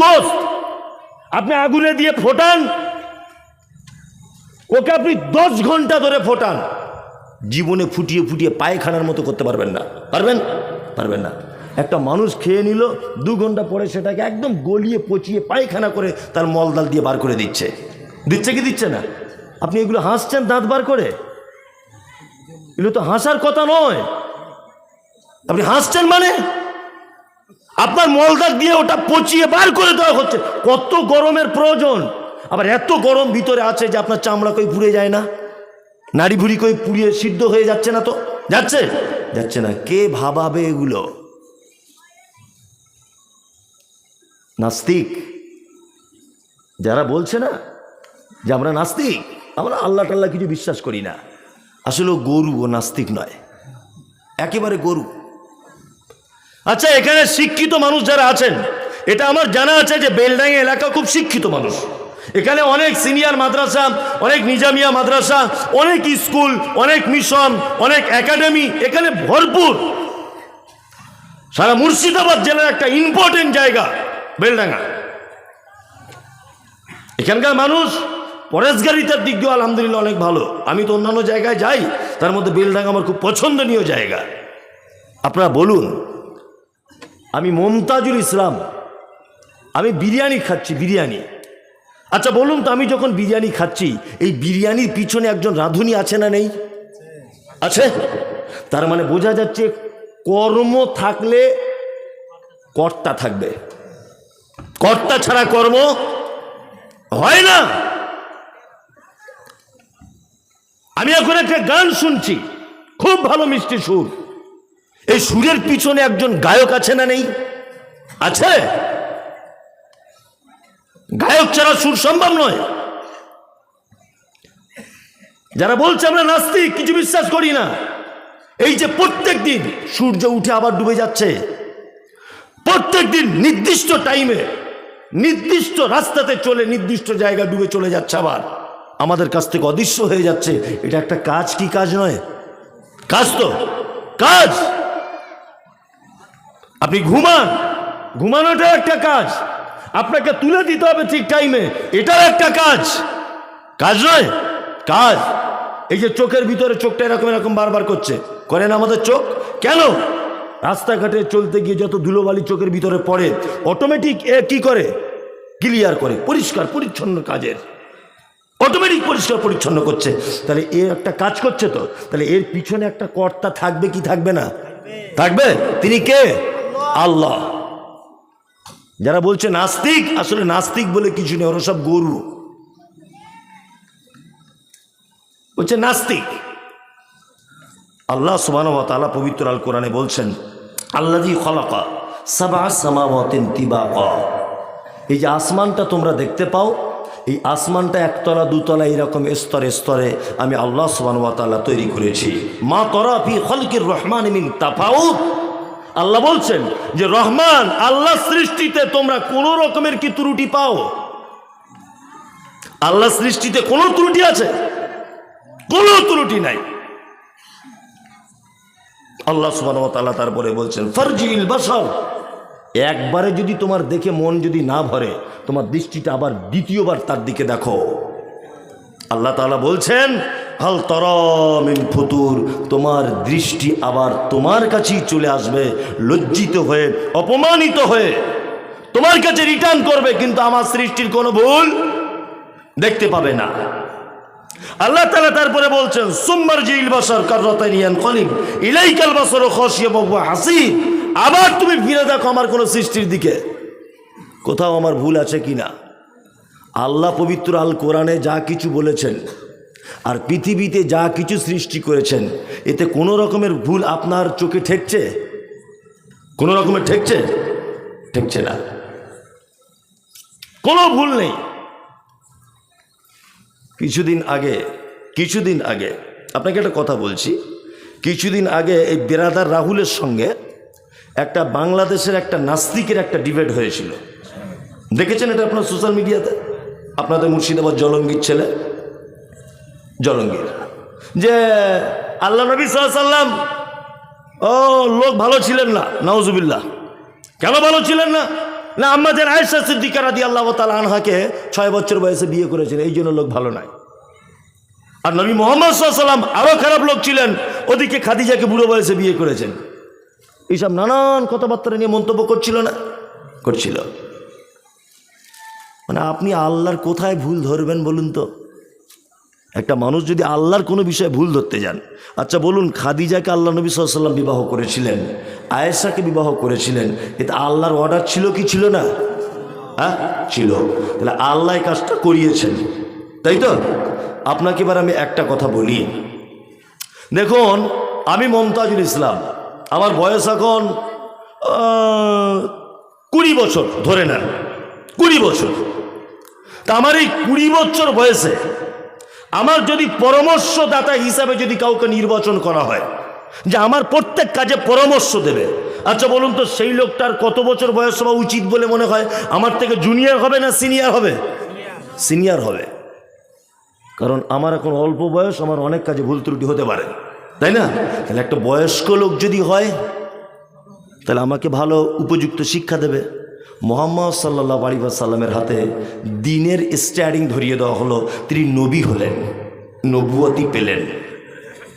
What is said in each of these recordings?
দোস্ত, আপনি আগুনে দিয়ে ফোটান, ওকে আপনি 10 ঘন্টা ধরে ফোটান, জীবনে ফুটিয়ে ফুটিয়ে পায়খানার মতো করতে পারবেন না। পারবেন? পারবেন না। একটা মানুষ খেয়ে নিল, 2 ঘন্টা পরে সেটাকে একদম গলিয়ে পচিয়ে পায়খানা করে তার মলদাল দিয়ে বার করে দিচ্ছে। দিচ্ছে কি দিচ্ছে না? আপনি এগুলো হাসছেন দাঁত বার করে? এগুলো তো হাসার কথা নয়। আপনি হাসছেন মানে আপনার মলদার দিয়ে ওটা পচিয়ে বার করে দেওয়া হচ্ছে। কত গরমের প্রয়োজন, আবার এত গরম ভিতরে আছে যে আপনার চামড়া কই পুড়ে যায় না, নাড়ি ভুড়ি কই পুড়িয়ে সিদ্ধ হয়ে যাচ্ছে না? তো যাচ্ছে? যাচ্ছে না। কে ভাবাবে এগুলো? নাস্তিক যারা বলছে না যে আমরা নাস্তিক, আমরা আল্লাহ টাল্লাহ কিছু বিশ্বাস করি না, আসলে গরু, ও নাস্তিক নয়, একেবারে গরু। আচ্ছা, এখানে শিক্ষিত মানুষ যারা আছেন, এটা আমার জানা আছে যে বেলডাঙ্গা এলাকা খুব শিক্ষিত মানুষ। এখানে অনেক সিনিয়র মাদ্রাসা, অনেক নিজামিয়া মাদ্রাসা, অনেক স্কুল, অনেক মিশন, অনেক একাডেমি এখানে ভরপুর। সারা মুর্শিদাবাদ জেলার একটা ইম্পর্টেন্ট জায়গা বেলডাঙ্গা। এখানকার মানুষ পরেশগারিতার দিক দিয়ে আলহামদুলিল্লাহ অনেক ভালো। আমি তো অন্যান্য জায়গায় যাই, তার মধ্যে বেলডাঙ্গা আমার খুব পছন্দনীয় জায়গা। আপনারা বলুন, আমি মমতাজুল ইসলাম, আমি বিরিয়ানি খাচ্ছি, বিরিয়ানি। আচ্ছা বলুন তো, আমি যখন বিরিয়ানি খাচ্ছি, এই বিরিয়ানির পিছনে একজন রাঁধুনি আছে না নেই? আছে। তার মানে বোঝা যাচ্ছে কর্ম থাকলে কর্তা থাকবে, কর্তা ছাড়া কর্ম হয় না। আমি এখন একটা গান শুনছি, খুব ভালো মিষ্টি সুর। এই সুরের পিছনে একজন গায়ক আছে না নেই? আছে। গায়ক ছাড়া সুর সম্ভব নয়। যারা বলছে আমরা নাস্তিক, কিছু বিশ্বাস করি না, এই যে প্রত্যেক দিন সূর্য উঠে আবার ডুবে যাচ্ছে, প্রত্যেক দিন নির্দিষ্ট টাইমে নির্দিষ্ট রাস্তাতে চলে নির্দিষ্ট জায়গা ডুবে চলে যাচ্ছে, আবার আমাদের কাছ থেকে অদৃশ্য হয়ে যাচ্ছে, এটা একটা কাজ কি কাজ নয়? কাজ তো, কাজ। আপনি ঘুমান, ঘুমানোটা একটা কাজ, আপনাকে তুলে দিতে হবে ঠিক টাইমে, এটাও একটা কাজ। কাজ নয়? কাজ। এই যে চোখের ভিতরে চোখটা এরকম এরকম বারবার করছে, করেন আমাদের চোখ কেন? রাস্তাঘাটে চলতে গিয়ে যত ধুলোবালি চোখের ভিতরে পড়ে, অটোমেটিক কি করে? ক্লিয়ার করে, পরিষ্কার পরিচ্ছন্ন কাজের, অটোমেটিক পরিষ্কার পরিচ্ছন্ন করছে। তাহলে এর একটা কাজ করছে, তো তাহলে এর পিছনে একটা কর্তা থাকবে কি থাকবে না? থাকবে। তিনি কে? আল্লাহ। যারা বলছে নাস্তিক, আসলে নাস্তিক বলে কিছু নেই, ওরা সব গরু। বলছে নাস্তিক। আল্লাহ সুবহানাহু ওয়া তাআলা পবিত্র আল কোরআনে বলছেন, আল্লাযী খালাকা সাবআ সামাওয়াতিন তিবাকা। এই যে আসমানটা তোমরা দেখতে পাও, এই আসমানটা একতলা দুতলা এরকম স্তরে স্তরে আমি আল্লাহ সুবহানাহু ওয়া তাআলা তৈরি করেছি। মা তারা ফি খালকির রহমান মিন তাফাউত। আল্লাহ বলছেন যে রহমান আল্লাহ সৃষ্টিতে তোমরা কোন রকমের কি ত্রুটি পাও? আল্লাহ সৃষ্টিতে কোনো ত্রুটি আছে? কোনো ত্রুটি নাই। আল্লাহ সুবহানাহু ওয়া তাআলা তারপরে বলছেন ফারজিল বাসার, একবারে যদি তোমার দেখে মন যদি না ভরে, তোমার দৃষ্টিটা আবার দ্বিতীয়বার তার দিকে দেখো। আল্লাহ তাআলা বলছেন হাল তারা মিন ফুতুর, তোমার দৃষ্টি আবার তোমার কাছেই চলে আসবে, লজ্জিত হয়ে অপমানিত হয়ে তোমার কাছে রিটার্ন করবে, কিন্তু আমার সৃষ্টির কোনো ভুল দেখতে পাবে না। আল্লাহ তাআলা তারপরে বলছেন সুম্মারজিল বাসার কাররাতাইন ইয়ানকালিব ইলাইকাল বাসারু খাশিয়াম ওয়া হাসিব, আবার তুমি ফিরে দেখো আমার কোন সৃষ্টির দিকে, কোথাও আমার ভুল আছে কিনা। আল্লাহ পবিত্র আল কোরআনে যা কিছু বলেছেন আর পৃথিবীতে যা কিছু সৃষ্টি করেছেন, এতে কোনো রকমের ভুল আপনার চোখে ঠেকছে? কোনো রকমের ঠেকছে? ঠেকছে না, কোনো ভুল নেই। কিছুদিন আগে আপনাকে একটা কথা বলছি, কিছুদিন আগে এই বেরাদার রাহুলের সঙ্গে একটা বাংলাদেশের একটা নাস্তিকের একটা ডিবেট হয়েছিল, দেখেছেন এটা আপনার সোশ্যাল মিডিয়াতে? আপনাদের মুর্শিদাবাদ জলঙ্গির ছেলে, জলঙ্গির, যে আল্লাহ নবী সাল্লাল্লাহু আলাইহি সাল্লাম লোক ভালো ছিলেন না, নাউজুবিল্লাহ। কেন ভালো ছিলেন না? না, আম্মাজান আয়েশা সিদ্দিকা রাদিয়াল্লাহু তাআলা আনহাকে 6 বছর বয়সে বিয়ে করেছেন, এই জন্য লোক ভালো নয়। আর নবী মুহাম্মদ সাল্লাল্লাহু আলাইহি ওয়াসাল্লাম আরো খারাপ লোক ছিলেন, ওদিকে খাদিজাকে বুড়ো বয়সে বিয়ে করেছেন। এইসব নানান কথাবার্তা নিয়ে মন্তব্য করছিল না, করছিল। মানে আপনি আল্লাহর কোথায় ভুল ধরবেন বলুন তো? একটা মানুষ যদি আল্লাহর কোনো বিষয়ে ভুল ধরতে যান, আচ্ছা বলুন, খাদিজাকে আল্লাহ নবী সাল্লাল্লাহু আলাইহি ওয়াসাল্লাম বিবাহ করেছিলেন, আয়েশাকে বিবাহ করেছিলেন, এটা আল্লাহর অর্ডার ছিল কি ছিল না? হ্যাঁ ছিল। তাহলে আল্লাহ কাজটা করিয়েছেন, তাই তো? আপনাকে এবার আমি একটা কথা বলি। দেখুন, আমি মমতাজুল ইসলাম, আমার বয়স এখন 20 বছর, ধরে নেন 20 বছর। তা আমার এই 20 বছর বয়সে আমার যদি পরামর্শদাতা হিসাবে যদি কাউকে নির্বাচন করা হয় যে আমার প্রত্যেক কাজে পরামর্শ দেবে, আচ্ছা বলুন তো সেই লোকটার কত বছর বয়স হওয়া উচিত বলে মনে হয়? আমার থেকে জুনিয়র হবে না সিনিয়র হবে? সিনিয়র হবে। কারণ আমার এখন অল্প বয়স, আমার অনেক কাজে ভুল ত্রুটি হতে পারে, তাই না? তাহলে একটা বয়স্ক লোক যদি হয় তাহলে আমাকে ভালো উপযুক্ত শিক্ষা দেবে। মুহাম্মদ সাল্লাল্লাহু আলাইহি ওয়াসাল্লামের হাতে দ্বীনের স্টিয়ারিং ধরিয়ে দেওয়া হলো, তিনি নবী হলেন, নবুয়তি পেলেন।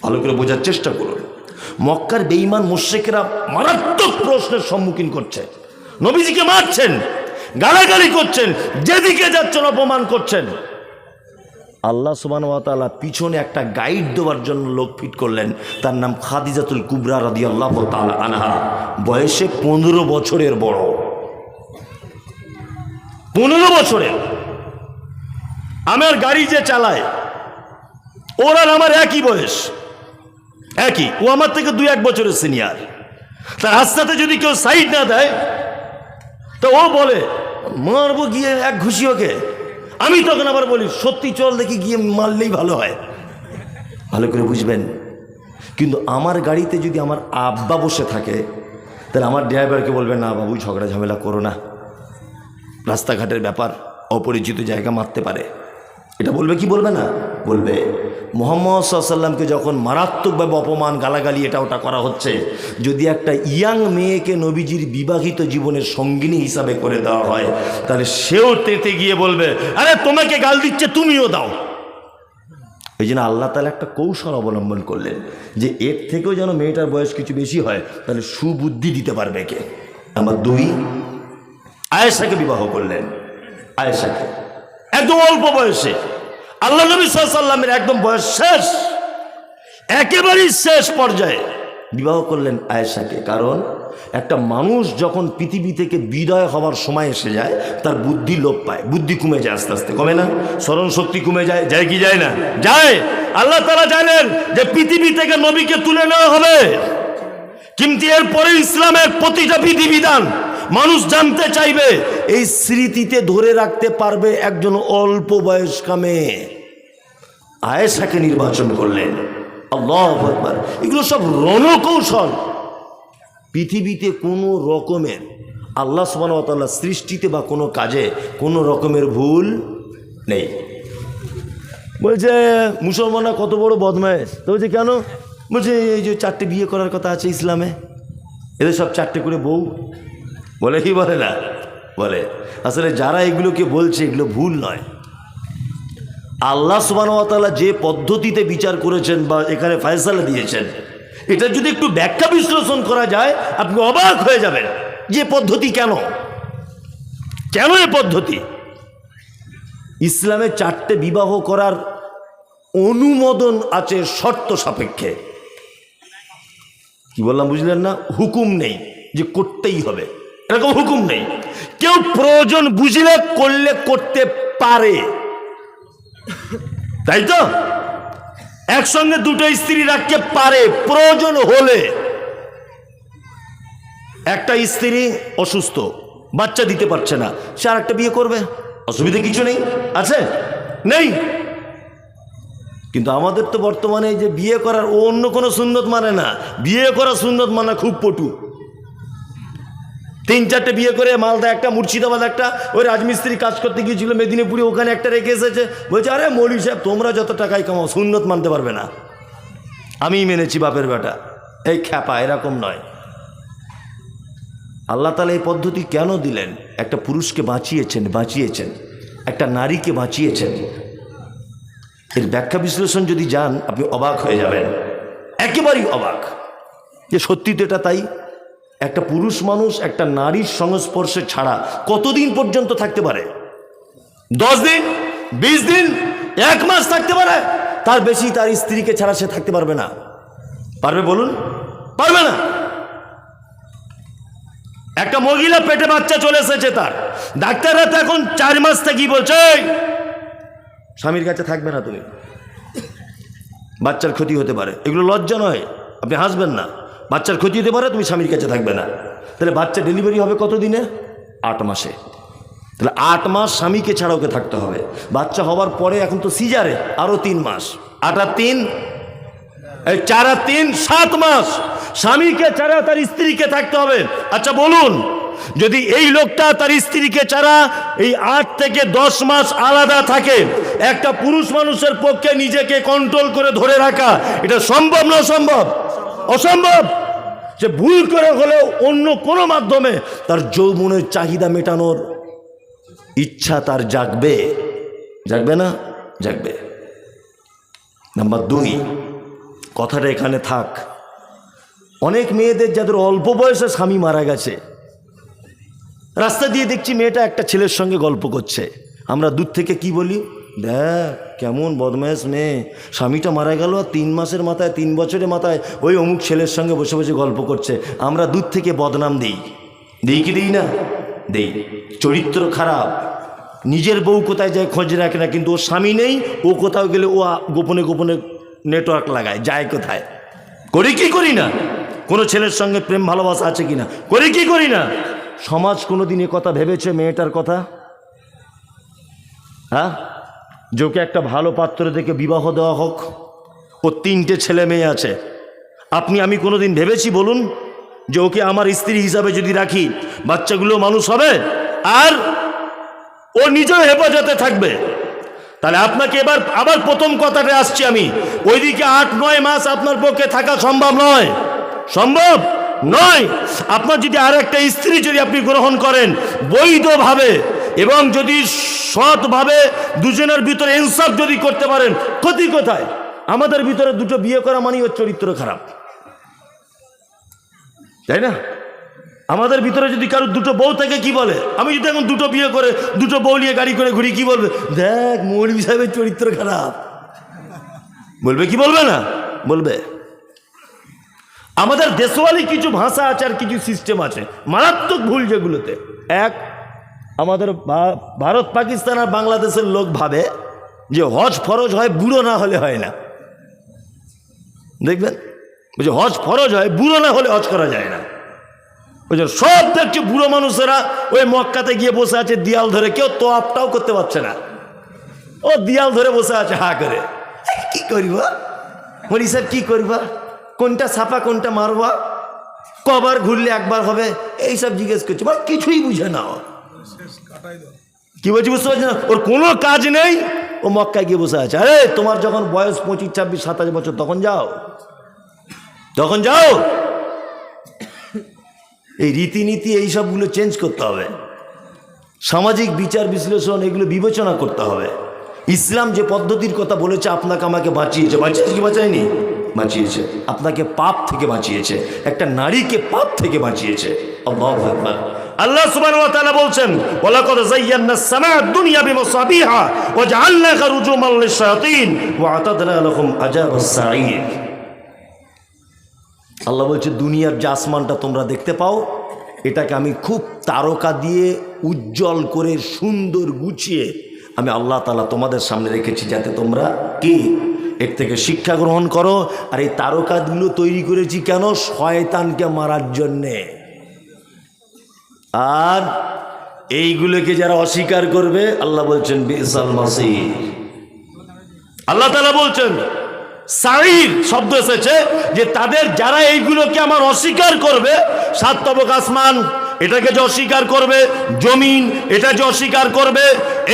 ভালো করে বোঝার চেষ্টা করুন। মক্কার বেঈমান মুশরিকরা মারাত্মক প্রশ্নের সম্মুখীন করছে, নবীজিকে মারছেন, গালাগালি করছেন, যেদিকে যাচ্ছেন অপমান করছেন। আল্লাহ সুবহানাহু ওয়া তাআলা পিছনে একটা গাইড দেওয়ার জন্য লোক ফিট করলেন, তার নাম খাদিজাতুল কুবরা রাদিয়াল্লাহু তাআলা আনহা। বয়সে 15 বছরের বড়, 15 বছরের। আমার গাড়ি যে চালায় ওর আর আমার একই বয়স, একই। ও আমার থেকে 2-1 বছরের সিনিয়র। তার রাস্তাতে যদি কেউ সাইড না দেয় তো ও বলে মারবো গিয়ে এক ঘুষি ওকে। আমি তখন আবার বলি সত্যি চল দেখি, গিয়ে মারলেই ভালো হয়। ভালো করে বুঝবেন। কিন্তু আমার গাড়িতে যদি আমার আব্বা বসে থাকে তাহলে আমার ড্রাইভারকে বলবে না বাবু ঝগড়া ঝামেলা করো না, রাস্তাঘাটের ব্যাপার, অপরিচিত জায়গা মারতে পারে। এটা বলবে কি বলবে না? বলবে। মুহাম্মদ সাল্লাল্লাহু আলাইহি ওয়াসাল্লামকে যখন মারাত্মকভাবে অপমান, গালাগালি, এটা ওটা করা হচ্ছে, যদি একটা ইয়াং মেয়েকে নবীজির বিবাহিত জীবনের সঙ্গিনী হিসাবে করে দেওয়া হয় তাহলে সেও তেতে গিয়ে বলবে আরে তোমাকে গাল দিচ্ছে তুমিও দাও। এই জন্য আল্লাহ তাআলা একটা কৌশল অবলম্বন করলেন যে এর থেকেও যেন মেয়েটার বয়স কিছু বেশি হয়, তাহলে সুবুদ্ধি দিতে পারবে কে? আমার 2 আয়েশাকে বিবাহ করলেন। আয়েশাকে একদম অল্প বয়সে, আল্লাহ নবী সাল্লাল্লাহু আলাইহি ওয়াসাল্লামের একদম বয়স শেষ, একেবারেই শেষ পর্যায়ে বিবাহ করলেন আয়েশাকে। কারণ একটা মানুষ যখন পৃথিবী থেকে বিদায় হওয়ার সময় এসে যায় তার বুদ্ধি লোপ পায়, বুদ্ধি কমে যায়, আস্তে আস্তে কমে না? স্মরণ শক্তি কমে যায়, যায় কি যায় না? যায়। আল্লাহ তাআলা জানেন যে পৃথিবী থেকে নবীকে তুলে নেওয়া হবে, কিন্তু এরপরে ইসলামের প্রতিটা বিধিবিধান মানুষ জানতে চাইবে। এই স্মৃতিতে ধরে রাখতে পারবে একজন অল্প বয়স্কা মেয়ে। আয়েশাকে নির্বাচন করলেন। আল্লাহু আকবার। এগুলো সব রণকৌশল। পৃথিবীতে কোনো রকমের আল্লাহ সুবহানাহু ওয়া তাআলা সৃষ্টিতে বা কোনো কাজে কোনো রকমের ভুল নেই। বলছে মুসলমানরা কত বড় বদমায়েশ। তো বলছে কেন? বলছে এই যে 4টে বিয়ে করার কথা আছে ইসলামে, এদের সব 4টে করে বউ। বলে কি বলে না? বলে। আসলে যারা এগুলোকে বলছে এগুলো ভুল নয়। আল্লাহ সুবহানাহু ওয়া তাআলা যে পদ্ধতিতে বিচার করেছেন বা এখানে ফয়সালা দিয়েছেন, এটা যদি একটু ব্যাখ্যা বিশ্লেষণ করা যায় আপনি অবাক হয়ে যাবেন যে পদ্ধতি কেন, কেন এ পদ্ধতি। ইসলামে 4টে বিবাহ করার অনুমোদন আছে শর্ত সাপেক্ষে। কি বললাম বুঝলেন না? হুকুম নেই যে করতেই হবে, এরকম হুকুম নেই। কেউ প্রয়োজন বুঝলে করলে করতে পারে, তাই তো? একসঙ্গে 2টো স্ত্রী রাখতে পারে প্রয়োজন হলে। একটা স্ত্রী অসুস্থ, বাচ্চা দিতে পারছে না, সে আর একটা বিয়ে করবে, অসুবিধা কিছু নেই, আছে? নেই। কিন্তু আমাদের তো বর্তমানে যে বিয়ে করার ও অন্য কোনো সুন্নত মানে না, বিয়ে করা সুন্নত মানে খুব পটু। 3-4টে বিয়ে করে মালদা একটা, মুর্শিদাবাদ একটা, ওই রাজমিস্ত্রি কাজ করতে গিয়েছিল মেদিনীপুরে, ওখানে একটা রেখে এসেছে। বলছে আরে মৌলভী সাহেব তোমরা যত টাকাই কামাও সুন্নত মানতে পারবে না। আমি মেনেছি বাপের বেটা, এই খ্যাপা, এরকম নয়। আল্লাহ তাআলা এই পদ্ধতি কেন দিলেন? একটা পুরুষকে বাঁচিয়েছেন, একটা নারীকে বাঁচিয়েছেন। এর ব্যাখ্যা বিশ্লেষণ যদি যান আপনি অবাক হয়ে যাবেন, একেবারেই অবাক, যে সত্যি তো এটা তাই। একটা পুরুষ মানুষ একটা নারীর সংস্পর্শে ছাড়া কতদিন পর্যন্ত থাকতে পারে? 10 দিন, 20 দিন, 1 মাস থাকতে পারে, তার বেশি তার স্ত্রীকে ছাড়া সে থাকতে পারবে না। পারবে বলুন? পারবে না। একটা মহিলা পেটে বাচ্চা চলে এসেছে, তার ডাক্তাররা তো এখন 4 মাস থেকে বলছে স্বামীর কাছে থাকবে না তুমি, বাচ্চার ক্ষতি হতে পারে। এগুলো লজ্জা নয়, আপনি হাসবেন না। বাচ্চার ক্ষতি হতে পারে, তুমি স্বামীর কাছে থাকবে না। তাহলে বাচ্চা ডেলিভারি হবে কত দিনে? 8 মাসে। তাহলে 8 মাস স্বামীকে ছাড়া ওকে থাকতে হবে। বাচ্চা হওয়ার পরে এখন তো সিজারে, আরও 3 মাস। 8 আর 3, 4 আর 3, 7 মাস স্বামীকে ছাড়া তার স্ত্রীকে থাকতে হবে। আচ্ছা বলুন, যদি এই লোকটা তার স্ত্রীকে ছাড়া এই 8 থেকে 10 মাস আলাদা থাকে, একটা পুরুষ মানুষের পক্ষে নিজেকে কন্ট্রোল করে ধরে রাখা এটা সম্ভব না? অসম্ভব, অসম্ভব। যে ভুল করে হলেও অন্য কোনো মাধ্যমে তার যৌবনের চাহিদা মেটানোর ইচ্ছা তার জাগবে, জাগবে না? জাগবে। নাম্বার 2, কথাটা এখানে থাক। অনেক মেয়েদের যাদের অল্প বয়সে স্বামী মারা গেছে, রাস্তা দিয়ে দেখছি মেয়েটা একটা ছেলের সঙ্গে গল্প করছে, আমরা দূর থেকে কি বলি? দেখ কেমন বদমাইশ মেয়ে, স্বামীটা মারা গেল 3 মাসের মাথায়, 3 বছরের মাথায় ওই অমুক ছেলের সঙ্গে বসে বসে গল্প করছে। আমরা দূর থেকে বদনাম দিই, দিই কি দিই না? দিই। চরিত্র খারাপ, নিজের বউ কোথায় যায় খোঁজ রাখে না, কিন্তু ওর স্বামী নেই, ও কোথাও গেলে ও গোপনে গোপনে নেটওয়ার্ক লাগায়, যায় কোথায়। করি কি করি না? কোনো ছেলের সঙ্গে প্রেম ভালোবাসা আছে কিনা? করি কি করি না? সমাজ কোনোদিন এ কথা ভেবেছে মেয়েটার কথা? হ্যাঁ, যে ওকে একটা ভালো পাত্র দেখে বিবাহ দেওয়া হোক, ওর 3টে ছেলে মেয়ে আছে, আপনি আমি কোনোদিন ভেবেছি বলুন যে ওকে আমার স্ত্রী হিসাবে যদি রাখি বাচ্চাগুলো মানুষ হবে আর ও নিজেও হেফাজতে থাকবে? তাহলে আপনাকে এবার আবার প্রথম কথাটা আসছি আমি, ওইদিকে 8-9 মাস আপনার পক্ষে থাকা সম্ভব নয়, সম্ভব নয়। আপনার যদি আর একটা স্ত্রী যদি আপনি গ্রহণ করেন বৈধভাবে এবং যদি সৎভাবে দুজনের ভিতরে ইনসাফ যদি করতে পারেন, ক্ষতি কোথায়? আমাদের ভিতরে 2টো বিয়ে করা মানেই ওর চরিত্র খারাপ, তাই না? আমাদের ভিতরে যদি কারো 2টো বউ থাকে কি বলে? আমি যদি এখন 2টো বিয়ে করে 2টো বউ নিয়ে গাড়ি করে ঘুরি, কি বলবে? দেখ মৌলভী সাহেবের চরিত্র খারাপ, বলবে কি বলবে না? বলবে। আমাদের দেশওয়ালি কিছু ভাষা আছে আর কিছু সিস্টেম আছে, মারাত্মক ভুল যেগুলোতে। এক, আমাদের ভারত পাকিস্তান আর বাংলাদেশের লোক ভাবে যে হজ ফরজ হয় বুড়ো না হলে হয় না। দেখবেন বলছে হজ ফরজ হয়, বুড়ো না হলে হজ করা যায় না। বুঝলেন? সব দেখছে বুড়ো মানুষেরা ওই মক্কাতে গিয়ে বসে আছে দিয়াল ধরে, কেউ তো আপটাও করতে পারছে না, ও দিয়াল ধরে বসে আছে হা করে। কি করিবা বলি স্যার, কি করবা? কোনটা ছাপা কোনটা মারবা, কবার ঘুরলে একবার হবে, এইসব জিজ্ঞেস করছে। মানে কিছুই বুঝে না, কি বলছি বুঝতে পারছি না। ওর কোনো কাজ নেই, ও মক্কায় গিয়ে বসে আছে। আরে তোমার যখন বয়স 25, 26, 27 বছর তখন যাও, তখন যাও। এই রীতিনীতি এইসবগুলো চেঞ্জ করতে হবে, সামাজিক বিচার বিশ্লেষণ এগুলো বিবেচনা করতে হবে। ইসলাম যে পদ্ধতির কথা বলেছে আপনাকে আমাকে বাঁচিয়েছে, বাঁচিয়েছে কি বাঁচায়নি? বাঁচিয়েছে। আপনাকে পাপ থেকে বাঁচিয়েছে, একটা নারীকে পাপ থেকে বাঁচিয়েছে। আল্লাহু আকবার। আল্লাহ সুবহানাহু ওয়া তাআলা বলছেন, ওয়ালাকাদ যায়্যানাস সামাআদ দুনিয়া বিমাসাবিহা ওয়া জাআলনাহা রুজুমান লিশ-শায়াতিন ওয়া আতাদনা লাহুম আযাবাস সাঈর। আল্লাহ বলছে দুনিয়ার যে আসমানটা তোমরা দেখতে পাও, এটাকে আমি খুব তারকা দিয়ে উজ্জ্বল করে সুন্দর গুছিয়ে আমি আল্লাহ তাআলা তোমাদের সামনে রেখেছি, যাতে তোমরা কি এর থেকে শিক্ষা গ্রহণ করো। আর এই তারকাগুলো তৈরি করেছি কেন? শয়তানকে মারার জন্যে। আর এইগুলোকে যারা অস্বীকার করবে, আল্লাহ বলছেন বিসাল মাসির। আল্লাহ তাআলা বলছেন সাঈর শব্দ এসেছে যে তাদের যারা এইগুলোকে আমার অস্বীকার করবে, 7 তবক আসমান এটাকে যে অস্বীকার করবে, জমিন এটা যে অস্বীকার করবে,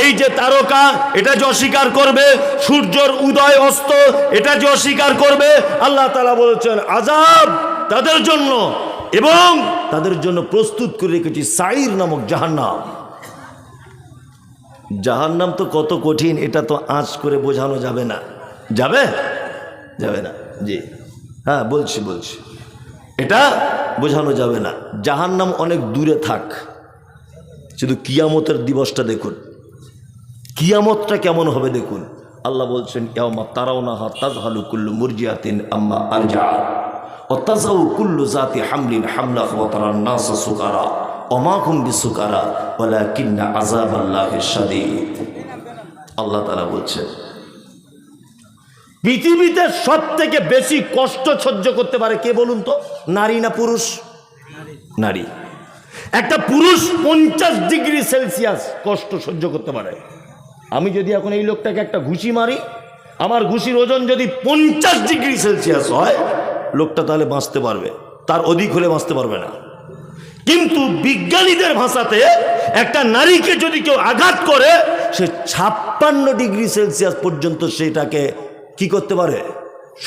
এই যে তারকা এটা যে অস্বীকার করবে, সূর্যের উদয় অস্ত এটা যে অস্বীকার করবে, আল্লাহ তাআলা বলেছেন আযাব তাদের জন্য এবং তাদের জন্য প্রস্তুত করে রেখেছি সাইর নামক জাহান্নাম। জাহান্নাম তো কত কঠিন, এটা তো আঁচ করে বোঝানো যাবে না। যাবে? যাবে না। জি হ্যাঁ, বলছি এটা বোঝানো যাবে না। জাহান্নাম অনেক দূরে থাক, শুধু কিয়ামতের দিবসটা দেখুন, কিয়ামতটা কেমন হবে দেখুন। আল্লাহ বলছেন ইয়াউমা তারাউনাহা তাযহালু কুল্লু মুরজিআতিন আম্মা আরজাআত ওয়া তাযাউ কুল্লু যাতি হামলিন হামলাহা ওয়া তারান নাসা সুকারা ওয়া মা হুম বিসুকারা ওয়ালাকিন্না আযাবাল্লাহি শাদীদ। আল্লাহ তাআলা বলছেন পৃথিবীতে সবথেকে বেশি কষ্ট সহ্য করতে পারে কে বলুন তো? নারী না পুরুষ? নারী। একটা পুরুষ 50 ডিগ্রি সেলসিয়াস কষ্ট সহ্য করতে পারে। আমি যদি এখন এই লোকটাকে একটা ঘুষি মারি, আমার ঘুষির ওজন যদি 50 ডিগ্রি সেলসিয়াস হয়, লোকটা তাহলে বাঁচতে পারবে, তার অধিক হলে বাঁচতে পারবে না। কিন্তু বিজ্ঞানীদের ভাষাতে একটা নারীকে যদি কেউ আঘাত করে, সে 56 ডিগ্রি সেলসিয়াস পর্যন্ত সেটাকে কি করতে পারে?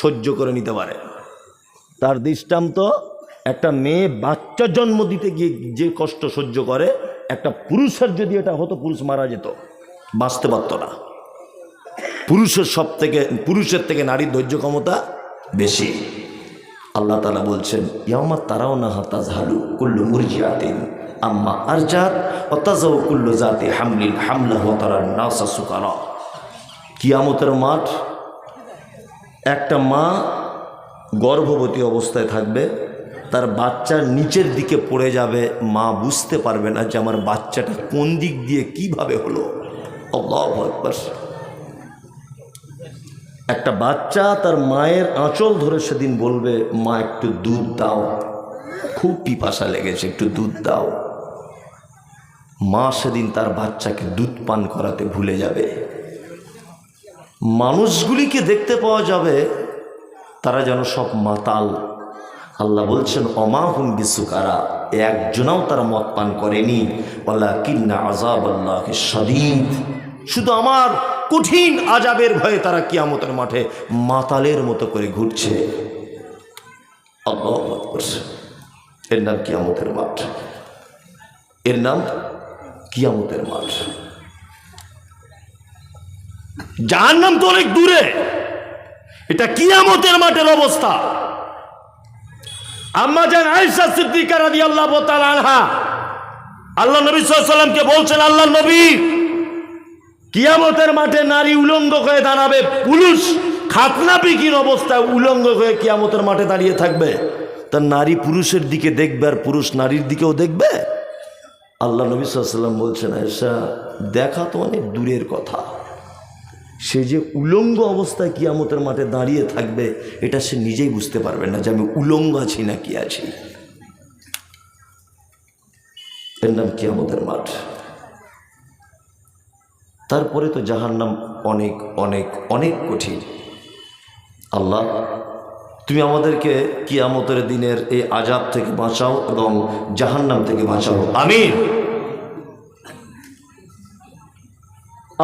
সহ্য করে নিতে পারে। তার দৃষ্টান্ত একটা মেয়ে বাচ্চা জন্ম দিতে গিয়ে যে কষ্ট সহ্য করে, একটা পুরুষের যদি এটা হতো, পুরুষ মারা যেত, বাঁচতে পারত না। পুরুষের থেকে নারীর ধৈর্য ক্ষমতা বেশি। আল্লাহ তাআলা বলছেন ইয়াউমা তারাউনাহা তাযহালু কুল্লু মুরজিআতিন আম্মা আরজাআত ওয়া তাযাউ কুল্লু যাতি হামলিন হামলাহা ওয়া তারান নাসা সুকারা। কিয়ামতের মাঠ, একটা মা গর্ভবতী অবস্থায় থাকবে, তার বাচ্চার নিচের দিকে পড়ে যাবে, মা বুঝতে পারবে না যে আমার বাচ্চাটা কোন দিক দিয়ে কিভাবে হলো। আল্লাহু আকবার। একটা বাচ্চা তার মায়ের আঁচল ধরে সেদিন বলবে, মা একটু দুধ দাও, খুব পিপাসা লেগেছে, একটু দুধ দাও। মা সেদিন তার বাচ্চাকে দুধ পান করাতে ভুলে যাবে। মানুষগুলিকে দেখতে পাওয়া যাবে তারা যেন সব মাতাল। আল্লাহ বলছেন ওমা হুম বিসুকারা, একজনাও তারা মদ পান করেনি। ওয়ালাকিন্না আযাবাল্লাহি শাদীদ, শুধু আমার কঠিন আযাবের ভয়ে তারা কিয়ামতের মাঠে মাতালের মতো করে ঘুরছে। আল্লাহু আকবার। এর নাম কিয়ামতের মাঠ, এর নাম কিয়ামতের মাঠ। জাহান্নাম তো অনেক দূরে, এটা কিয়ামতের মাঠের অবস্থা। আম্মা জান আয়েশা সিদ্দিকা রাদিয়াল্লাহু তাআলা আনহা আল্লাহ নবী সাল্লাল্লাহু আলাইহি ওয়াসাল্লামকে বলছেন, আল্লাহ নবী, কিয়ামতের মাঠে নারী উলঙ্গ হয়ে দাঁড়াবে, পুরুষ খাতনাবিহীন অবস্থায় উলঙ্গ হয়ে কিয়ামতের মাঠে দাঁড়িয়ে থাকবে। তার নারী পুরুষের দিকে দেখবে আর পুরুষ নারীর দিকেও দেখবে। আল্লাহ নবী সাল্লাল্লাহু আলাইহি ওয়াসাল্লাম বলছেন, আয়েশা দেখা তো অনেক দূরের কথা, সে যে উলঙ্গ অবস্থায় কিয়ামতের মাঠে দাঁড়িয়ে থাকবে, এটা সে নিজেই বুঝতে পারবে না যে আমি উলঙ্গ আছি না কি আছি। এর নাম কিয়ামতের মাঠ। তারপরে তো জাহান্নাম অনেক অনেক অনেক কঠিন। আল্লাহ তুমি আমাদেরকে কিয়ামতের দিনের এই আযাব থেকে বাঁচাও এবং জাহান্নাম থেকে বাঁচাও, আমিন।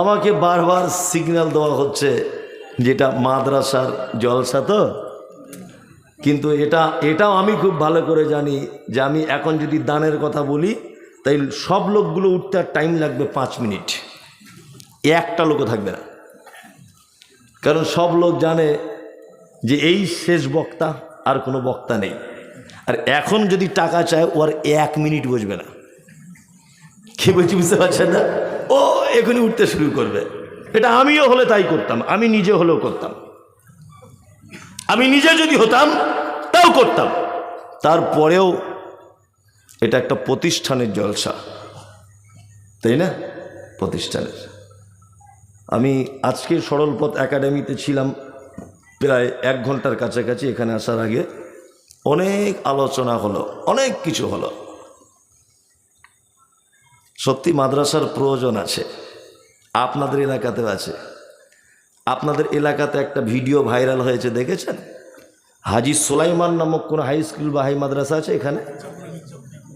আমাকে বারবার সিগন্যাল দেওয়া হচ্ছে যেটা মাদ্রাসার জলসা তো, কিন্তু এটাও আমি খুব ভালো করে জানি যে আমি এখন যদি দানের কথা বলি, তাই সব লোকগুলো উঠতে আর টাইম লাগবে 5 মিনিট, একটা লোকও থাকবে না। কারণ সব লোক জানে যে এই শেষ বক্তা, আর কোনো বক্তা নেই। আর এখন যদি টাকা চায়, ওর 1 মিনিট বসবে না। কে বলছি বুঝতে পারছেন না? ও এখনই উঠতে শুরু করবে। এটা আমিও হলে তাই করতাম, আমি নিজে হলেও করতাম, আমি নিজে যদি হতাম তাও করতাম। তারপরেও এটা একটা প্রতিষ্ঠানের জলসা, তাই না? প্রতিষ্ঠানের। আমি আজকে সরলপথ একাডেমিতে ছিলাম প্রায় 1 ঘন্টার কাছাকাছি। এখানে আসার আগে অনেক আলোচনা হলো, অনেক কিছু হলো। সত্যি মাদ্রাসার প্রয়োজন আছে, আপনাদের এলাকাতেও আছে। আপনাদের এলাকাতে একটা ভিডিও ভাইরাল হয়েছে, দেখেছেন? হাজী সুলাইমান নামক কোন হাই স্কুল বা হাই মাদ্রাসা আছে এখানে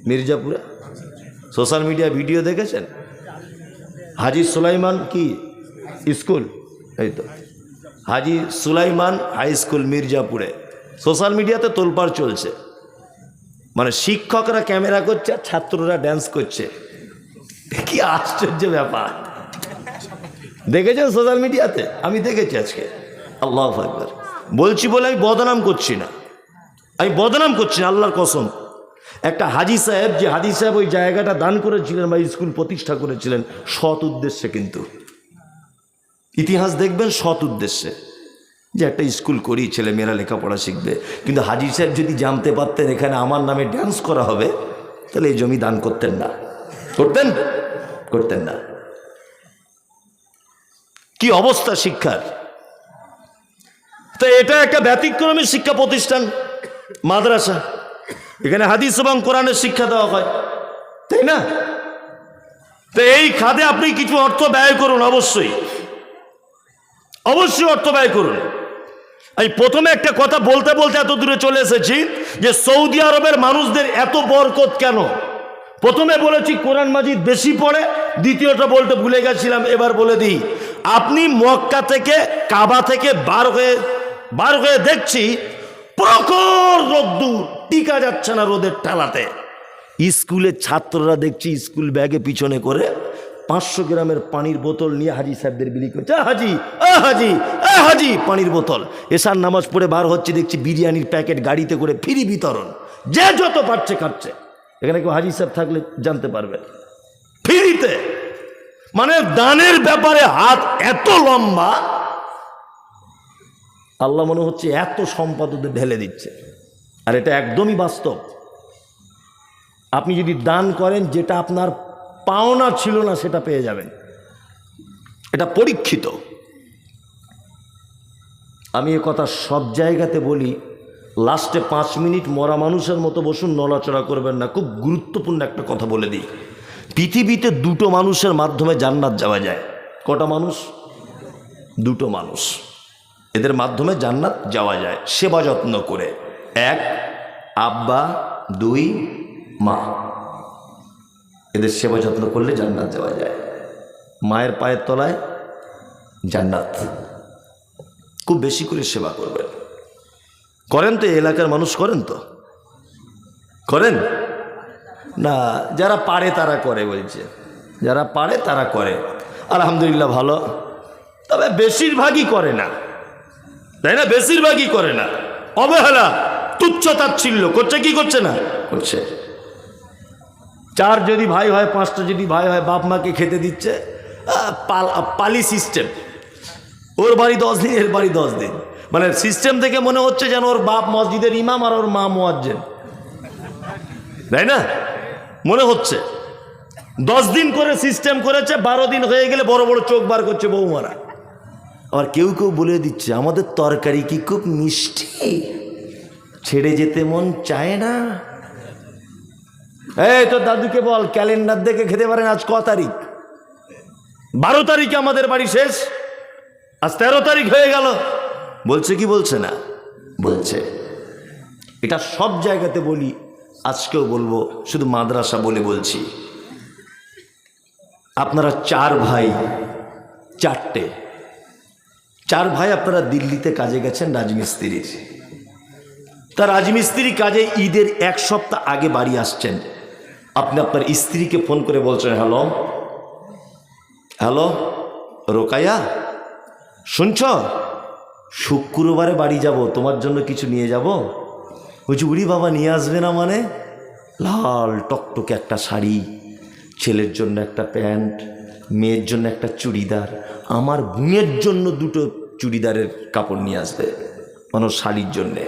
মির্জাপুরে? সোশ্যাল মিডিয়া ভিডিও দেখেছেন? হাজী সুলাইমান কি স্কুল, এই তো হাজী সুলাইমান হাই স্কুল মির্জাপুরে। সোশ্যাল মিডিয়াতে তোলপাড় চলছে। মানে শিক্ষকরা ক্যামেরা করছে আর ছাত্ররা ড্যান্স করছে, কি আশ্চর্য ব্যাপার। দেখেছেন সোশ্যাল মিডিয়াতে? আমি দেখেছি আজকে। আল্লাহু আকবার। বলছি বলে আমি বদনাম করছি না, আমি বদনাম করছি না, আল্লাহর কসম। একটা হাজি সাহেব, যে হাজি সাহেব ওই জায়গাটা দান করেছিলেন বা স্কুল প্রতিষ্ঠা করেছিলেন সৎ উদ্দেশ্যে, কিন্তু ইতিহাস দেখবেন সৎ উদ্দেশ্যে, যে একটা স্কুল করি ছেলে মেয়েরা লেখাপড়া শিখবে। কিন্তু হাজি সাহেব যদি জানতে পারতেন এখানে আমার নামে ড্যান্স করা হবে, তাহলে এই জমি দান করতেন না। করতেন না। কি অবস্থা শিক্ষার! তো এটা একটা ব্যতিক্রমী শিক্ষা প্রতিষ্ঠান, মাদ্রাসা। এখানে হাদিস এবং কোরআনের শিক্ষা দেওয়া হয়, তাই না? তো এই খাদে আপনি কিছু অর্থ ব্যয় করুন, অবশ্যই অর্থ ব্যয় করুন। আমি প্রথমে একটা কথা বলতে বলতে এত দূরে চলে এসেছি যে সৌদি আরবের মানুষদের এত বরকত কেন। প্রথমে বলেছি কোরআন মাজিদ বেশি পড়ে, দ্বিতীয়টা বলতে ভুলে গেছিলাম, এবার বলে দিই। আপনি মক্কা থেকে, কাবা থেকে বার হয়ে দেখছি প্রখর রোদ্দুর, টিকা যাচ্ছে না রোদের ঠেলাতে। স্কুলের ছাত্ররা দেখছি স্কুল ব্যাগে পিছনে করে 500 গ্রামের পানির বোতল নিয়ে হাজি সাহেবদের বিলি করছে। হাজি পানির বোতল। এশার নামাজ পড়ে বার হচ্ছে, দেখছি বিরিয়ানির প্যাকেট গাড়িতে করে ফ্রি বিতরণ, যে যত পারছে খাচ্ছে। এখানে কেউ হাজি সাহেব থাকলে জানতে পারবে, ফ্রিতে। মানে দানের ব্যাপারে হাত এত লম্বা, আল্লাহ মনে হচ্ছে এত সম্পদ ওদের ঢেলে দিচ্ছে। আর এটা একদমই বাস্তব। আপনি যদি দান করেন, যেটা আপনার পাওনা ছিল না সেটা পেয়ে যাবেন, এটা পরীক্ষিত। আমি এ কথা সব জায়গাতে বলি, লাস্টে 5 মিনিট মরা মানুষের মতো বসুন, নড়াচড়া করবেন না। খুব গুরুত্বপূর্ণ একটা কথা বলে দিই। পৃথিবীতে 2টো মানুষের মাধ্যমে জান্নাত যাওয়া যায়। কটা মানুষ? 2টো মানুষ। এদের মাধ্যমে জান্নাত যাওয়া যায় সেবা যত্ন করে। 1 আব্বা, 2 মা। এদের সেবা যত্ন করলে জান্নাত যাওয়া যায়। মায়ের পায়ের তলায় জান্নাত। খুব বেশি করে সেবা করবেন। করেন তো? এলাকার মানুষ করেন তো? করেন না? যারা পারে তারা করে, বলছে যারা পারে তারা করে, আলহামদুলিল্লাহ, ভালো। তবে বেশিরভাগই করে না, তাই না? বেশিরভাগই করে না। অবহেলা, তুচ্ছ তাচ্ছিল্য করছে। কি করছে না? করছে। 4 যদি ভাই হয়, 5টা যদি ভাই হয়, বাপ মাকে খেতে দিচ্ছে, পালি সিস্টেম। ওর বাড়ি 10 দিন, এর বাড়ি 10 দিন। মানে সিস্টেম থেকে মনে হচ্ছে যেন ওর বাপ মসজিদের ইমাম আর ওর মা মুয়াজ্জিন, তাই না? মনে হচ্ছে 10 দিন করে সিস্টেম করেছে, 12 দিন হয়ে গেলে বড় বড় চোখ বার করছে বৌমারা। আবার কেউ কেউ বলে দিচ্ছে, আমাদের তরকারি কি খুব মিষ্টি, ছেড়ে যেতে মন চায় না। এই তো দাদুকে বল, ক্যালেন্ডার দেখে খেতে পারেন আজ ক তারিখ? 12 তারিখে আমাদের বাড়ি শেষ, আজ 13 তারিখ হয়ে গেল। বলছে কি বলছে না? বলছে। এটা সব জায়গাতে বলি, আজকেও বলবো, শুধু মাদ্রাসা বলে বলছি। আপনারা 4 ভাই, 4 ভাই আপনারা দিল্লিতে কাজে গেছেন রাজমিস্ত্রির। তা রাজমিস্ত্রি কাজে ঈদের 1 সপ্তাহ আগে বাড়ি আসছেন। আপনি আপনার স্ত্রীকে ফোন করে বলছেন, হ্যালো রোকায়া, শুনছ? শুক্রবারে বাড়ি যাব, তোমার জন্য কিছু নিয়ে যাব। বলছি, উড়ি বাবা, নিয়ে আসবে না মানে? লাল টকটকে একটা শাড়ি, ছেলের জন্য একটা প্যান্ট, মেয়ের জন্য একটা চুড়িদার, আমার বোনের জন্য 2টো চুড়িদারের কাপড় নিয়ে আসবে, মানে শাড়ির জন্যে।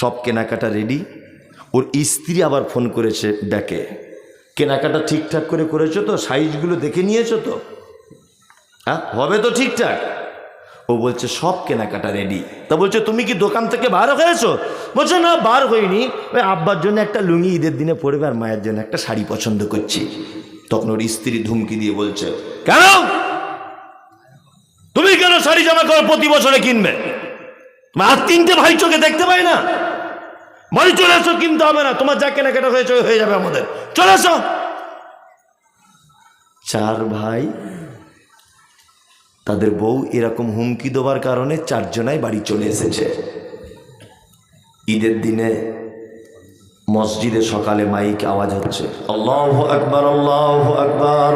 সব কেনাকাটা রেডি। ওর স্ত্রী আবার ফোন করেছে ডেকে, কেনাকাটা ঠিকঠাক করে করেছো তো? সাইজগুলো দেখে নিয়েছো তো? হ্যাঁ, হবে তো ঠিকঠাক? ও বলছে সব কেনাকাটা রেডি। তা বলছে, তুমি কি দোকান থেকে বার হয়েছো? বলছে, না, বার হইনি, ওই আব্বার জন্য একটা লুঙ্গি ঈদের দিনে পরবে আর মায়ের জন্য একটা শাড়ি পছন্দ করছি। তখন ওর স্ত্রী ধুমকি দিয়ে বলছে, কেন তুমি কেন শাড়ি জামা কাপড় প্রতি বছরে কিনবে? আর 3টে ভাই চোখে দেখতে পাই না? বাড়ি চলে এসো, কিনতে হবে না, তোমার যা কেনাকাটা হয়েছে হয়ে যাবে, আমাদের চলে এসো। 4 ভাই, তাদের বউ এরকম হুমকি দেওয়ার কারণে 4 জনাই বাড়ি চলে এসেছে। ঈদের দিনে মসজিদে সকালে মাইক আওয়াজ হচ্ছে, আল্লাহু আকবার, আল্লাহু আকবার,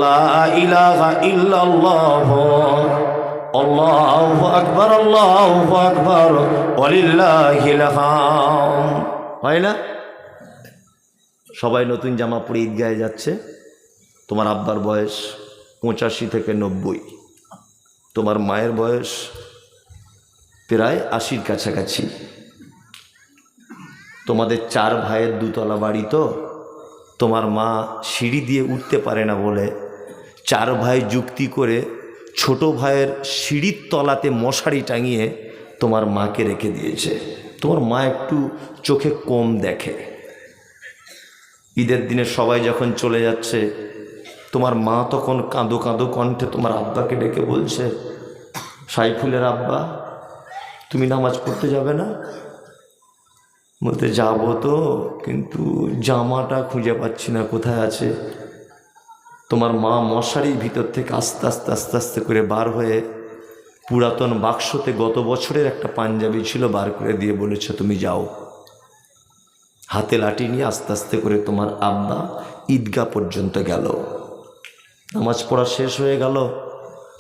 লা ইলাহা ইল্লাল্লাহ, আল্লাহু আকবার, আল্লাহু আকবার, ওয়ালিল্লাহিল হামদ। হয় না? সবাই নতুন জামা পরে ঈদগাহে যাচ্ছে। তোমার আব্বার বয়স 85 থেকে 90, তোমার মায়ের বয়স প্রায় 80-র কাছাকাছি। তোমাদের 4 ভাইয়ের 2তলা বাড়ি, তো তোমার মা সিঁড়ি দিয়ে উঠতে পারে না বলে 4 ভাই যুক্তি করে ছোট ভাইয়ের সিঁড়ির তলাতে মশারি টাঙিয়ে তোমার মাকে রেখে দিয়েছে। তোমার মা একটু চোখে কম দেখে। ঈদের দিনে সবাই যখন চলে যাচ্ছে, তোমার মা তখন কাঁদো কাঁদো কণ্ঠে তোমার আব্বাকে ডেকে বলছে, সাইফুলের আব্বা, তুমি নামাজ পড়তে যাবে না? বলতে যাবো তো, কিন্তু জামাটা খুঁজে পাচ্ছি না, কোথায় আছে। তোমার মা মশারির ভিতর থেকে আস্তে আস্তে আস্তে আস্তে করে বার হয়ে পুরাতন বাক্সতে গত বছরের একটা পাঞ্জাবি ছিল, বার করে দিয়ে বলেছে, তুমি যাও। হাতে লাঠি নিয়ে আস্তে আস্তে করে তোমার আব্বা ঈদগাহ পর্যন্ত গেল। নামাজ পড়া শেষ হয়ে গেল।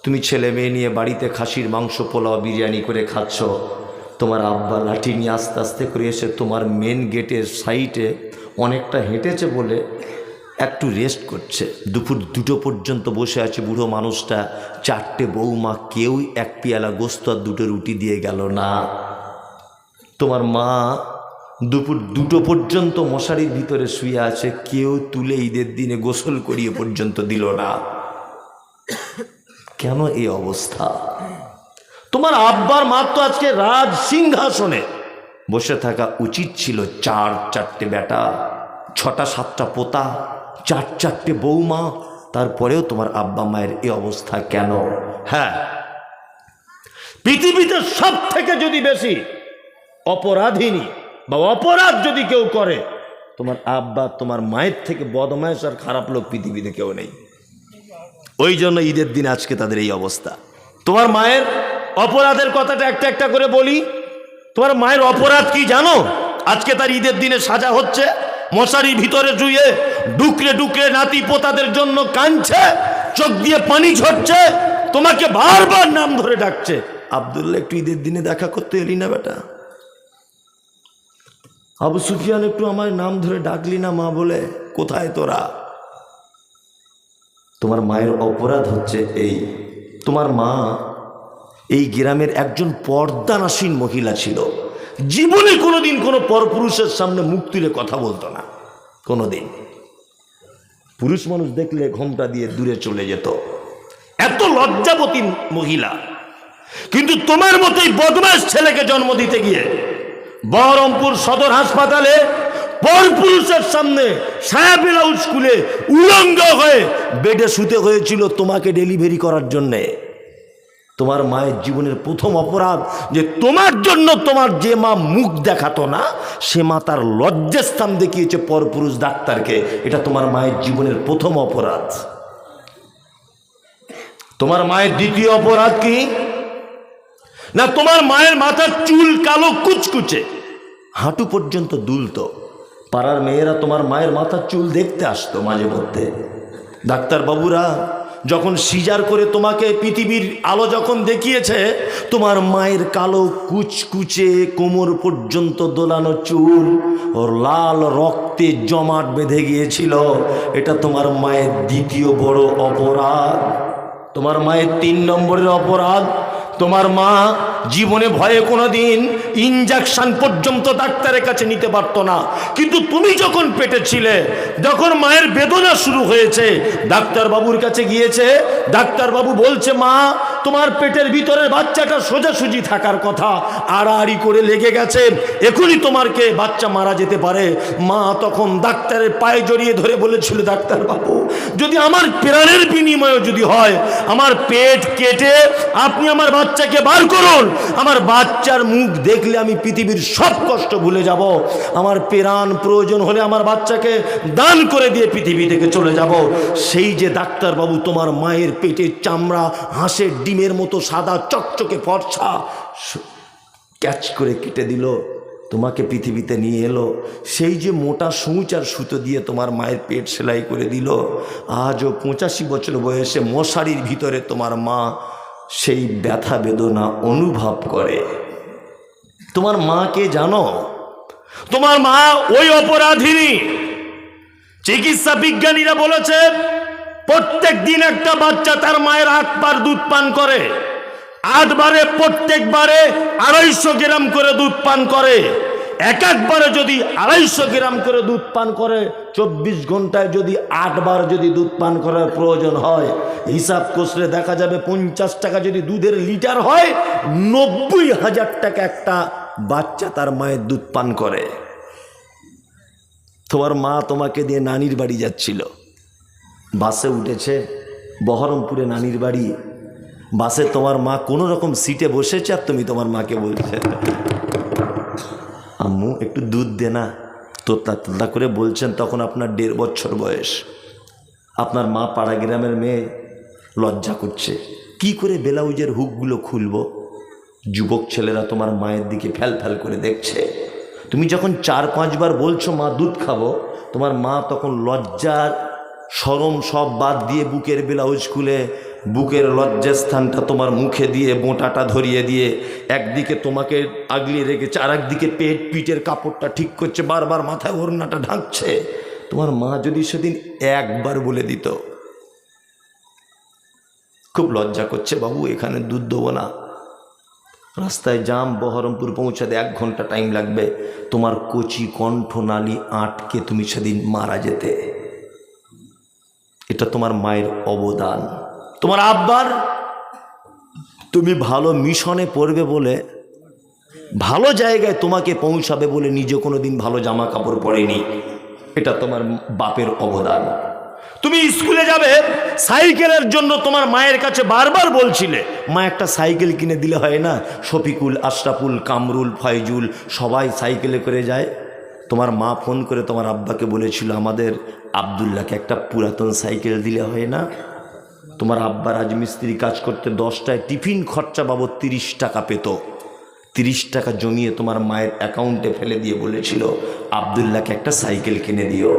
তুমি ছেলে মেয়ে নিয়ে বাড়িতে খাসির মাংস, পোলাও, বিরিয়ানি করে খাচ্ছ। তোমার আব্বা লাঠি নিয়ে আস্তে আস্তে করে এসে তোমার মেন গেটের সাইডে অনেকটা হেঁটেছে বলে একটু রেস্ট করছে। দুপুর 2টো পর্যন্ত বসে আছে বুড়ো মানুষটা। 4টে বৌমা, কেউ 1 পেয়ালা গোস্ত আর 2টো রুটি দিয়ে গেল না। তোমার মা দুপুর 2টো পর্যন্ত মশারির ভিতরে শুয়ে আছে, কেউ তুলে ঈদের দিনে গোসল করিয়ে পর্যন্ত দিল না। কেন এই অবস্থা? তোমার আব্বার মাত্র আজকে রাজ সিংহাসনে বসে থাকা উচিত ছিল। 4-4টে বেটা, 6টা-7টা পোতা, 4-4টে বৌমা, তারপরেও তোমার আব্বা মায়ের এই অবস্থা কেন? হ্যাঁ, পৃথিবীতে সব থেকে যদি বেশি অপরাধিনী বা অপরাধ যদি কেউ করে, তোমার আব্বা তোমার মায়ের থেকে বদমায়েশ আর খারাপ লোক পৃথিবীতে কেউ নেই। ওই জন্য ঈদের দিন আজকে তাদের এই অবস্থা। তোমার মায়ের অপরাধের কথাটা একটা একটা করে বলি। তোমার মায়ের অপরাধ কি জানো? আজকে তার ঈদের দিনে সাজা হচ্ছে, মশারির ভিতরে শুয়ে ডুকরে ডুকরে নাতি পোতাদের জন্য কাঁদছে, চোখ দিয়ে পানি ঝরছে, তোমাকে বারবার নাম ধরে ডাকছে, আব্দুল্লাহ একটু ঈদের দিনে দেখা করতে এলি না বেটা? আবু সুফিয়ান একটু আমার নাম ধরে ডাকলি না মা বলে? কোথায় তোরা? তোমার মায়ের অপরাধ হচ্ছে এই, তোমার মা এই গ্রামের একজন পর্দানাসীন মহিলা ছিল। জীবনে কোনোদিন কোনো পরপুরুষের সামনে মুখ তুলে কথা বলতো না। কোনোদিন পুরুষ মানুষ দেখলে ঘোমটা দিয়ে দূরে চলে যেত। এত লজ্জাবতী মহিলা। কিন্তু তোমার মতোই বদমাশ ছেলেকে জন্ম দিতে গিয়ে বহরমপুর সদর হাসপাতালে পরপুরুষের সামনে সায়া ব্লাউজ খুলে উলঙ্গ হয়ে বেডে শুতে হয়েছিল তোমাকে ডেলিভারি করার জন্যে। তোমার মায়ের জীবনের প্রথম অপরাধ যে তোমার জন্য তোমার যে মা মুখ দেখাতো না, সে মা তার লজ্জাস্থান দেখিয়েছে পরপুরুষ ডাক্তারকে। এটা তোমার মায়ের জীবনের প্রথম অপরাধ। তোমার মায়ের দ্বিতীয় অপরাধ কি না? তোমার মায়ের মাথার চুল কালো কুচকুচে, হাঁটু পর্যন্ত দুলতো। পাড়ার মেয়েরা তোমার মায়ের মাথার চুল দেখতে আসতো মাঝে মধ্যে। ডাক্তারবাবুরা যখন সিজার করে তোমাকে পৃথিবীর আলো যখন দেখিয়েছে, তোমার মায়ের কালো কুচকুচে কোমর পর্যন্ত দোলানো চুল ওর লাল রক্তে জমাট বেঁধে গিয়েছিল। এটা তোমার মায়ের দ্বিতীয় বড় অপরাধ। তোমার মায়ের 3 নম্বরের অপরাধ, তোমার মা জীবনে ভয়ে কোনোদিন ইনজেকশন পর্যন্ত ডাক্তারের কাছে নিতে পারতো না। কিন্তু তুমি যখন পেটে ছিলে, যখন মায়ের বেদনা শুরু হয়েছে, ডাক্তারবাবুর কাছে গিয়েছে। ডাক্তারবাবু বলছে, মা তোমার পেটের ভিতরের বাচ্চাটা সোজাসুজি থাকার কথা, আড়াআড়ি করে লেগে গেছে, এখনই তোমারকে বাচ্চা মারা যেতে পারে। মা তখন ডাক্তারের পায়ে জড়িয়ে ধরে বলেছিল, ডাক্তারবাবু যদি আমার প্রাণের বিনিময়ে যদি হয়, আমার পেট কেটে আপনি আমার বাচ্চাকে বার করুন। আমার বাচ্চার মুখ দেখলে আমি পৃথিবীর সব কষ্ট ভুলে যাব। আমার প্রাণ প্রয়োজন হলে আমার বাচ্চাকে দান করে দিয়ে পৃথিবী থেকে চলে যাব। সেই যে ডাক্তারবাবু তোমার মায়ের পেটের চামড়া হাঁসের ডিমের মতো সাদা চকচকে ফর্সা, ক্যাচ করে কেটে দিল, তোমাকে পৃথিবীতে নিয়ে এলো। সেই যে মোটা সূচ আর সুতো দিয়ে তোমার মায়ের পেট সেলাই করে দিল, আজও 85 বছর বয়সে মশারির ভিতরে তোমার মা সেই ব্যথা বেদনা অনুভব করে। তোমার মাকে জানো? তোমার মা ওই অপরাধিনী। চিকিৎসা বিজ্ঞানীরা বলেছে প্রত্যেক দিন একটা বাচ্চা তার মায়ের 8 বার দুধ পান করে, 8 বারে প্রত্যেকবারে 250 গ্রাম করে দুধ পান করে। এক একবারে যদি 250 গ্রাম করে দুধ পান করে, 24 ঘন্টায় যদি 8 বার যদি দুধ পান করার প্রয়োজন হয়, হিসাব কষলে দেখা যাবে 50 টাকা যদি দুধের লিটার হয়, 90,000 টাকা একটা বাচ্চা তার মায়ের দুধ পান করে। তোমার মা তোমাকে দিয়ে নানির বাড়ি যাচ্ছিল, বাসে উঠেছে, বহরমপুরে নানির বাড়ি। বাসে তোমার মা কোনো রকম সিটে বসেছে, আর তুমি তোমার মাকে বলছে, আম্মু একটু দুধ দে না। তোতা করে বলছেন, তখন আপনার 1.5 বছর বয়স। আপনার মা পাড়া গ্রামের মেয়ে, লজ্জা করছে, কি করে ব্লাউজের হুকগুলো খুলবো। যুবক ছেলেরা তোমার মায়ের দিকে ফ্যাল ফ্যাল করে দেখছে। তুমি যখন 4-5 বার বলছো মা দুধ খাবো, তোমার মা তখন লজ্জার শরম সব বাদ দিয়ে বুকের ব্লাউজ খুলে বুকের লজ্জাস্থানটা তোমার মুখে দিয়ে বোঁটাটা ধরিয়ে দিয়ে একদিকে তোমাকে আগলিয়ে রেখেছে, আর একদিকে পিঠের কাপড়টা ঠিক করছে, বারবার মাথায় ওড়নাটা ঢাকছে। তোমার মা যদি সেদিন একবার বলে দিত, খুব লজ্জা করছে বাবু, এখানে দুধ দেবো না, রাস্তায় জাম, বহরমপুর পৌঁছাতে 1 ঘন্টা টাইম লাগবে, তোমার কচি কণ্ঠনালী আটকে তুমি সেদিন মারা যেতে। এটা তোমার মায়ের অবদান। তোমার আব্বার, তুমি ভালো মিশনে পড়বে বলে, ভালো জায়গায় তোমাকে পৌঁছাবে বলে নিজে কোনোদিন ভালো জামা কাপড় পরেনি, এটা তোমার বাপের অবদান। তুমি স্কুলে যাবে, সাইকেলের জন্য তোমার মায়ের কাছে বারবার বলছিলে, মা একটা সাইকেল কিনে দিলে হয় না? শফিকুল, আশরাফুল, কামরুল, ফয়জুল সবাই সাইকেলে করে যায়। তোমার মা ফোন করে তোমার আব্বাকে বলেছিল, আমাদের আবদুল্লাহকে একটা পুরাতন সাইকেল দিলে হয় না? তোমার আব্বা রাজমিস্ত্রি কাজ করতে 10টায় টিফিন খরচা বাবদ 30 টাকা পেত। 30 টাকা জমিয়ে তোমার মায়ের অ্যাকাউন্টে ফেলে দিয়ে বলেছিল, আবদুল্লাহকে একটা সাইকেল কিনে দিও।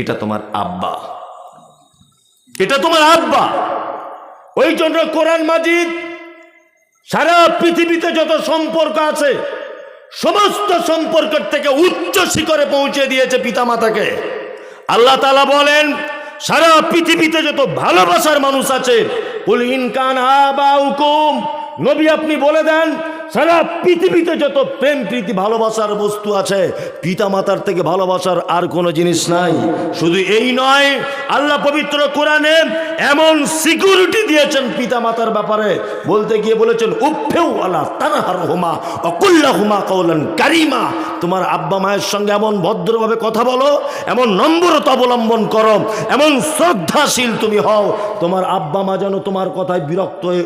এটা তোমার আব্বা, এটা তোমার আব্বা। ওই জন্য কোরআন মাজিদ সারা পৃথিবীতে যত সম্পর্ক আছে, সমস্ত সম্পর্কের থেকে উচ্চ শিখরে পৌঁছে দিয়েছে পিতামাতাকে। আল্লাহ তাআলা বলেন, সারা পৃথিবীতে যত ভালোবাসার মানুষ আছে, কুল ইন কান আবাউকুম, নবী আপনি বলে দেন, সারা পৃথিবীতে যত প্রেম প্রীতি ভালোবাসার বস্তু আছে, পিতামাতার থেকে ভালোবাসার আর কোনো জিনিস নাই। শুধু এই নয়, আল্লাহ পবিত্র কোরআনে এমন সিকিউরিটি দিয়েছেন পিতামাতার ব্যাপারে, বলতে গিয়ে বলেছেন, উফেউ আলা তানহারহুমা ওয়া কুল্লাহুমা কাওলান কারীমা। তোমার আব্বা মায়ের সঙ্গে এমন ভদ্রভাবে কথা বলো, এমন নম্রতা অবলম্বন করো, এমন শ্রদ্ধাশীল তুমি হও, তোমার আব্বা মা যেন তোমার কথায় বিরক্ত হয়ে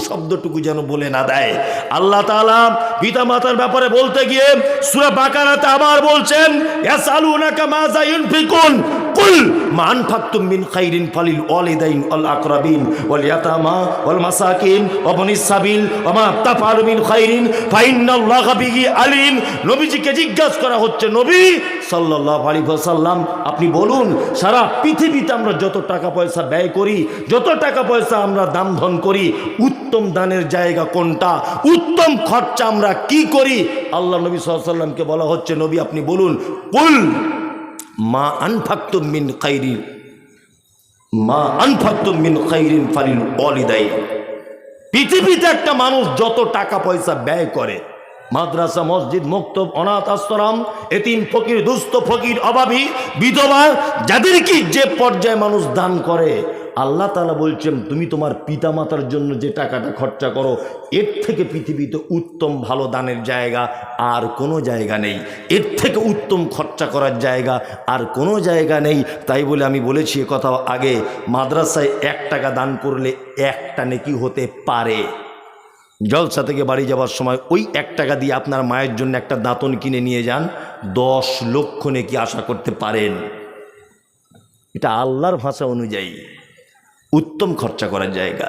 শব্দটুকু যেন বলে না দেয়। আল্লাহ তাআলা পিতামাতার ব্যাপারে বলতে গিয়ে সূরা বাকারাতে আবার বলছেন, ইয়াসআলুনাকা মাযা ইউনফিকুন কুল মা আনফাকতুম মিন খাইরিন ফালিল ওয়ালিদাইন ওয়াল আকরাবিন ওয়াল ইয়াতামা ওয়াল মাসাকিন ওয়া বনিস সাবিল ওয়া মা তাফআলু মিন খাইরিন ফাইন্নাল্লাহা বিহি আলিম। নবীজিকে জিজ্ঞাসা করা হচ্ছে, নবী সাল্লাল্লাহু আলাইহি ওয়াসাল্লাম আপনি বলুন, সারা পৃথিবীতে আমরা যত টাকা পয়সা ব্যয় করি, যত টাকা পয়সা আমরা দান ধন করি, উত্তম দানের জায়গা কোনটা, উত্তম খরচা আমরা কি করি? আল্লাহ নবী সাল্লাল্লাহু আলাইহি ওয়াসাল্লামকে বলা হচ্ছে, নবী আপনি বলুন, কুল মা আনফাকতুম মিন খাইরিন ফালিল ওয়ালিদাইন। পৃথিবীতে একটা মানুষ যত টাকা পয়সা ব্যয় করে, মাদ্রাসা, মসজিদ, মক্তব, অনাথ আশ্রম, এতিম, ফকির, দুস্থ, ফকির, অভাবী, বিধবা, যাদেরকে যে পর্যায়ে মানুষ দান করে, আল্লাহ তাআলা বলছেন, তুমি তোমার পিতামাতার জন্য যে টাকাটা খরচা করো, এর থেকে পৃথিবীতে উত্তম ভালো দানের জায়গা আর কোনো জায়গা নেই, এর থেকে উত্তম খরচা করার জায়গা আর কোনো জায়গা নেই। তাই বলে আমি বলেছি এ কথা আগে, মাদ্রাসায় 1 টাকা দান করলে 1টা নেকি হতে পারে। জলসা থেকে বাড়ি যাওয়ার সময় ওই 1 টাকা দিয়ে আপনার মায়ের জন্য একটা দাঁতন কিনে নিয়ে যান, 10 লক্ষ নেকি আশা করতে পারেন। এটা আল্লাহর ভাষা অনুযায়ী উত্তম খরচা করার জায়গা।